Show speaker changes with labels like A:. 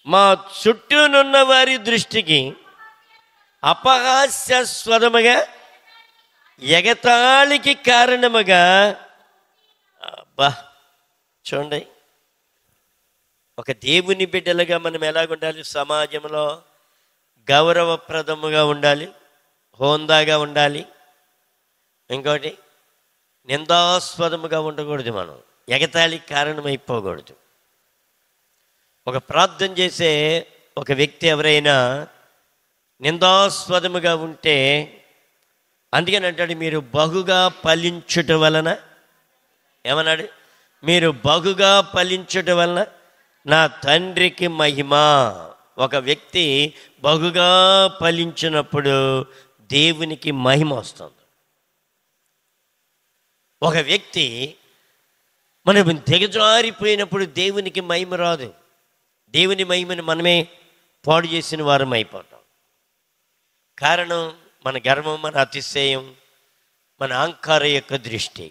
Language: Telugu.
A: మా చుట్టూనున్న వారి దృష్టికి అపహాస్యాస్పదముగా, ఎగతాళికి కారణముగా. అబ్బా, చూడండి, ఒక దేవుని బిడ్డలుగా మనం ఎలాగుండాలి? సమాజంలో గౌరవప్రదముగా ఉండాలి, హోందాగా ఉండాలి. ఇంకోటి, నిందాస్పదముగా ఉండకూడదు, మనం ఎగతాళికి కారణమైపోకూడదు. ఒక ప్రార్థన చేసే ఒక వ్యక్తి ఎవరైనా నిందాస్పదముగా ఉంటే, అందుకని అంటాడు, మీరు బహుగా ఫలించుట వలన, ఏమన్నాడు? మీరు బహుగా ఫలించుట వలన నా తండ్రికి మహిమ. ఒక వ్యక్తి బహుగా ఫలించినప్పుడు దేవునికి మహిమ వస్తుంది. ఒక వ్యక్తి మనం దిగజారిపోయినప్పుడు దేవునికి మహిమ రాదు. దేవుని మహిమని మనమే పాడు చేసిన వారం అయిపోతాం. కారణం మన గర్వం, మన అతిశయం, మన అహంకారం యొక్క దృష్టి.